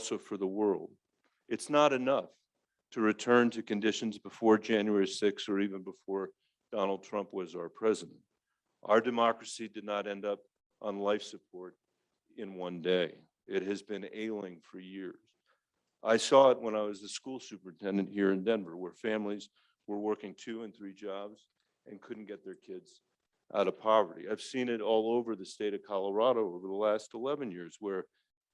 also for the world. It's not enough to return to conditions before January 6th or even before Donald Trump was our president. Our democracy did not end up on life support in one day. It has been ailing for years. I saw it when I was the school superintendent here in Denver, where families were working 2 and 3 jobs and couldn't get their kids out of poverty. I've seen it all over the state of Colorado over the last 11 years, where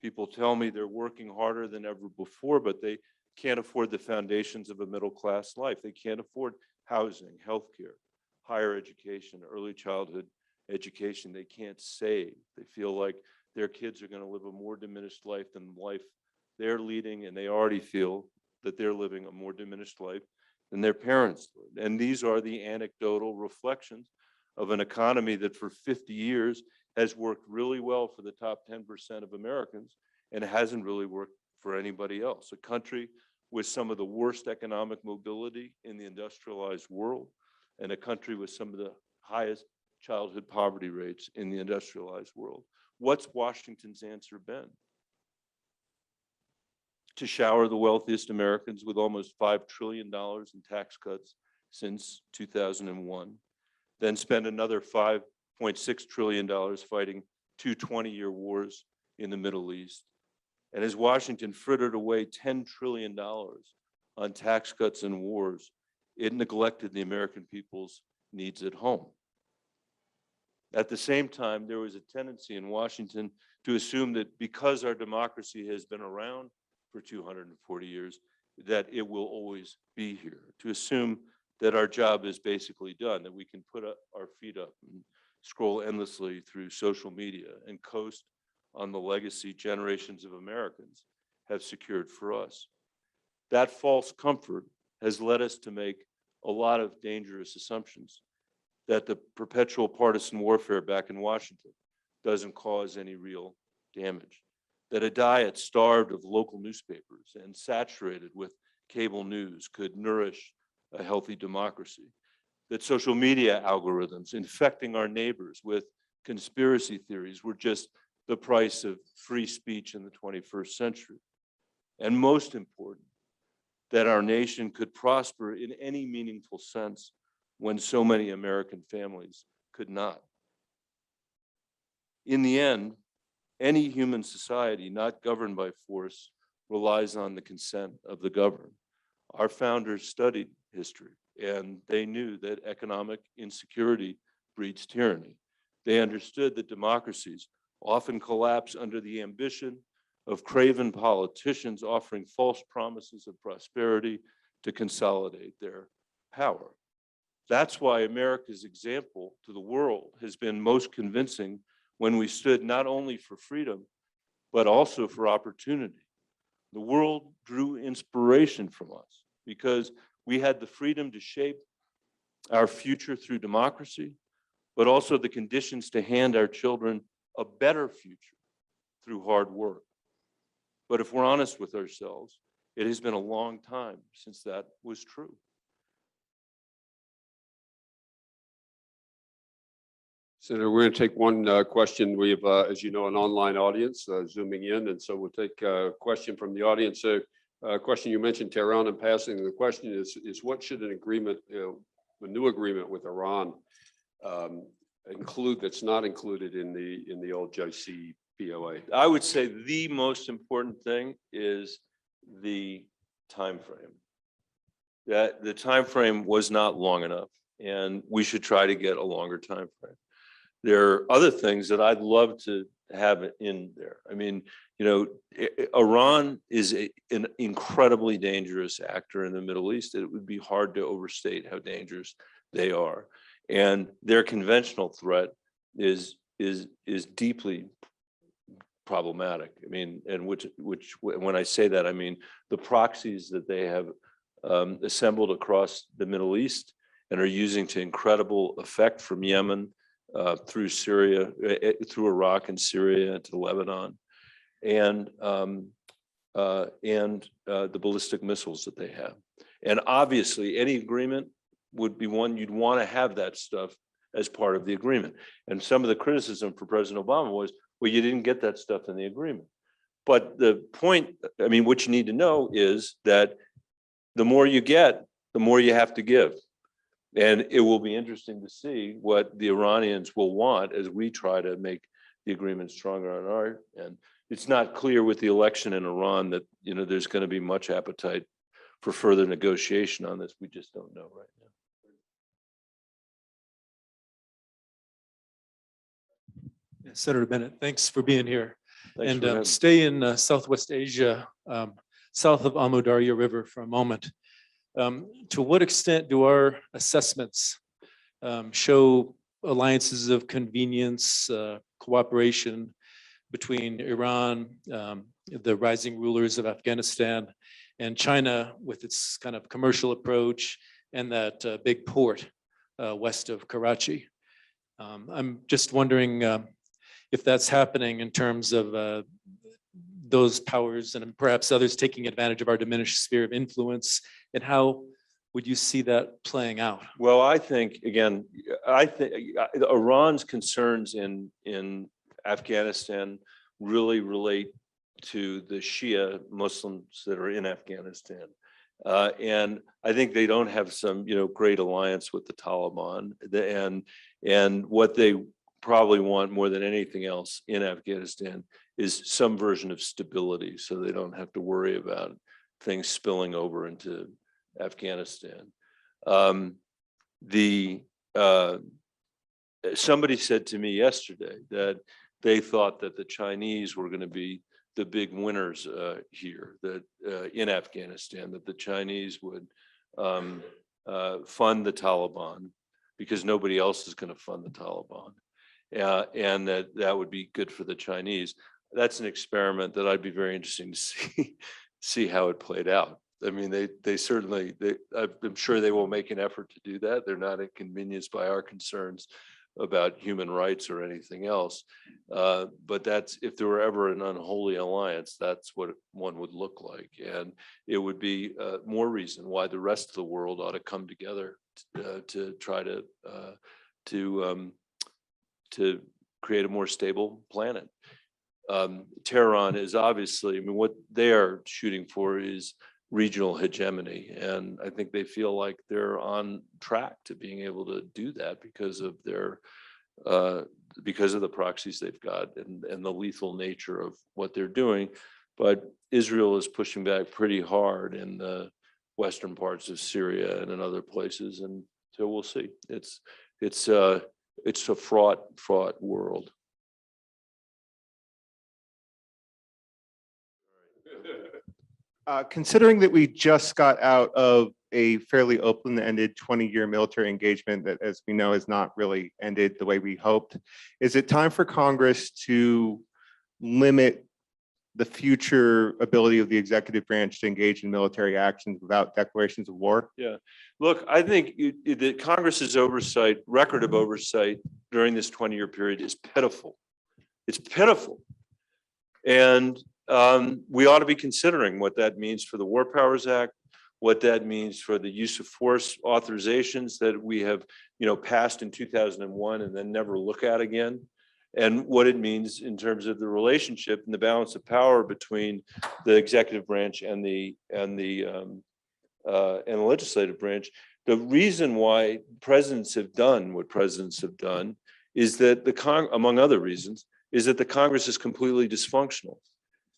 people tell me they're working harder than ever before, but they can't afford the foundations of a middle-class life. They can't afford housing, healthcare, higher education, early childhood education. They can't save. They feel like their kids are going to live a more diminished life than the life they're leading, and they already feel that they're living a more diminished life than their parents lived. And these are the anecdotal reflections of an economy that for 50 years has worked really well for the top 10% of Americans and hasn't really worked for anybody else. A country with some of the worst economic mobility in the industrialized world, and a country with some of the highest childhood poverty rates in the industrialized world. What's Washington's answer been? To shower the wealthiest Americans with almost $5 trillion in tax cuts since 2001, then spend another $5.6 trillion fighting 2 20-year wars in the Middle East. And as Washington frittered away $10 trillion on tax cuts and wars, it neglected the American people's needs at home. At the same time, there was a tendency in Washington to assume that because our democracy has been around for 240 years, that it will always be here, to assume that our job is basically done, that we can put our feet up and scroll endlessly through social media and coast on the legacy generations of Americans have secured for us. That false comfort has led us to make a lot of dangerous assumptions, that the perpetual partisan warfare back in Washington doesn't cause any real damage, that a diet starved of local newspapers and saturated with cable news could nourish a healthy democracy, that social media algorithms infecting our neighbors with conspiracy theories were just the price of free speech in the 21st century. And most important, that our nation could prosper in any meaningful sense when so many American families could not. In the end, any human society not governed by force relies on the consent of the governed. Our founders studied history, and they knew that economic insecurity breeds tyranny. They understood that democracies often collapse under the ambition of craven politicians offering false promises of prosperity to consolidate their power. That's why America's example to the world has been most convincing when we stood not only for freedom, but also for opportunity. The world drew inspiration from us because we had the freedom to shape our future through democracy, but also the conditions to hand our children a better future through hard work. But if we're honest with ourselves, it has been a long time since that was true. Senator, we're going to take one question. We have, as you know, an online audience zooming in, and so we'll take a question from the audience. A question you mentioned Tehran in passing. The question is what should an agreement, a new agreement with Iran, include that's not included in the old JCPOA? I would say the most important thing is the time frame. That the time frame was not long enough, and we should try to get a longer time frame. There are other things that I'd love to have in there. I mean, you know, Iran is an incredibly dangerous actor in the Middle East. It would be hard to overstate how dangerous they are, and their conventional threat is deeply problematic. I mean, and which when I say that, I mean the proxies that they have assembled across the Middle East and are using to incredible effect from Yemen through Syria, through Iraq and Syria to Lebanon, and the ballistic missiles that they have. And obviously, any agreement would be one you'd want to have that stuff as part of the agreement. And some of the criticism for President Obama was, well, you didn't get that stuff in the agreement. But the point, I mean, what you need to know is that the more you get, the more you have to give. And it will be interesting to see what the Iranians will want as we try to make the agreement stronger on our end. It's not clear with the election in Iran that, you know, there's going to be much appetite for further negotiation on this. We just don't know right now. Senator Bennett, thanks for being here. Thanks for having me. Stay in Southwest Asia, south of Amu Darya River for a moment. To what extent do our assessments show alliances of convenience, cooperation between Iran, the rising rulers of Afghanistan, and China with its kind of commercial approach and that big port west of Karachi? I'm just wondering if that's happening in terms of those powers and perhaps others taking advantage of our diminished sphere of influence, and how would you see that playing out? Well, I think, again, I think Iran's concerns in Afghanistan really relate to the Shia Muslims that are in Afghanistan. And I think they don't have some, you know, great alliance with the Taliban. And what they probably want more than anything else in Afghanistan is some version of stability, so they don't have to worry about things spilling over into Afghanistan. Somebody said to me yesterday that they thought that the Chinese were going to be the big winners here, that in Afghanistan, that the Chinese would fund the Taliban because nobody else is going to fund the Taliban, and that would be good for the Chinese. That's an experiment that I'd be very interested to see how it played out. I mean, they certainly, I'm sure they will make an effort to do that. They're not inconvenienced by our concerns about human rights or anything else. But that's, if there were ever an unholy alliance, that's what one would look like. And it would be more reason why the rest of the world ought to come together to try to create a more stable planet. Tehran is obviously, I mean, what they are shooting for is regional hegemony. And I think they feel like they're on track to being able to do that because of their, because of the proxies they've got and the lethal nature of what they're doing. But Israel is pushing back pretty hard in the western parts of Syria and in other places. And so we'll see. It's a fraught world. Considering that we just got out of a fairly open-ended 20-year military engagement that, as we know, has not really ended the way we hoped, is it time for Congress to limit the future ability of the executive branch to engage in military actions without declarations of war? Yeah, look, I think that Congress's oversight, record of oversight during this 20-year period is pitiful. It's pitiful. And we ought to be considering what that means for the War Powers Act, what that means for the use of force authorizations that we have, you know, passed in 2001 and then never look at again, and what it means in terms of the relationship and the balance of power between the executive branch and the legislative branch. The reason why presidents have done what presidents have done is that among other reasons, is that the Congress is completely dysfunctional.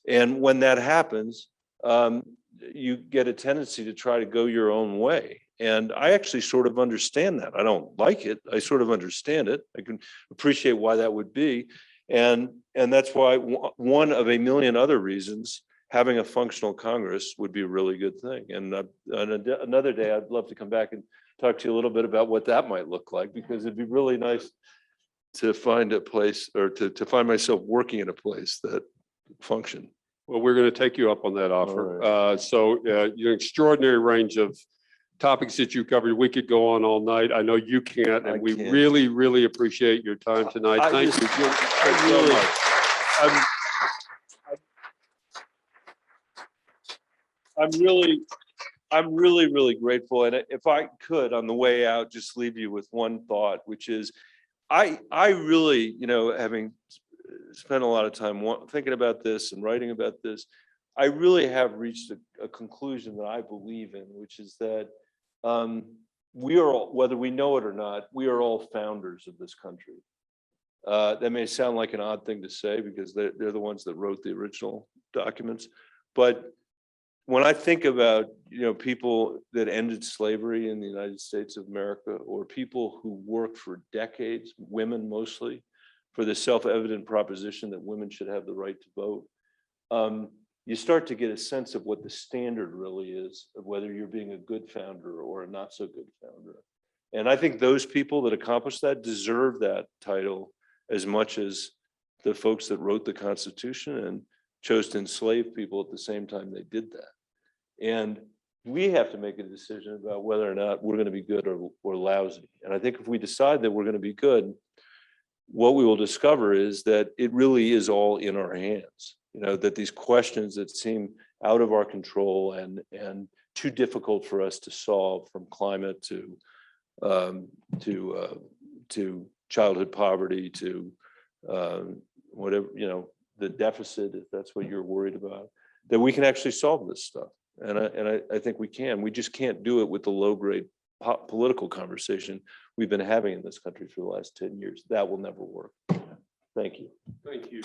And when that happens, you get a tendency to try to go your own way. And I actually sort of understand that. I don't like it. I sort of understand it. I can appreciate why that would be. And that's why one of a million other reasons, having a functional Congress would be a really good thing. And another day, I'd love to come back and talk to you a little bit about what that might look like, because it'd be really nice to find a place, or to find myself working in a place that function. Well, we're going to take you up on that offer. Right. Your extraordinary range of topics that you covered, we could go on all night. I know you can't, and we really, really appreciate your time tonight. Thank you. I'm really grateful. And if I could, on the way out, just leave you with one thought, which is, I really, you know, having spent a lot of time thinking about this and writing about this, I really have reached a conclusion that I believe in, which is that we are all, whether we know it or not, we are all founders of this country. That may sound like an odd thing to say because they're the ones that wrote the original documents. But when I think about, people that ended slavery in the United States of America, or people who worked for decades, women mostly, for the self-evident proposition that women should have the right to vote, you start to get a sense of what the standard really is of whether you're being a good founder or a not so good founder. And I think those people that accomplished that deserve that title as much as the folks that wrote the Constitution and chose to enslave people at the same time they did that. And we have to make a decision about whether or not we're going to be good or lousy. And I think if we decide that we're going to be good, what we will discover is that it really is all in our hands. That these questions that seem out of our control and too difficult for us to solve, from climate to childhood poverty to whatever, the deficit, if that's what you're worried about, that we can actually solve this stuff. And I think we can. We just can't do it with the low-grade political conversation we've been having in this country for the last 10 years. That will never work. Thank you. Thank you.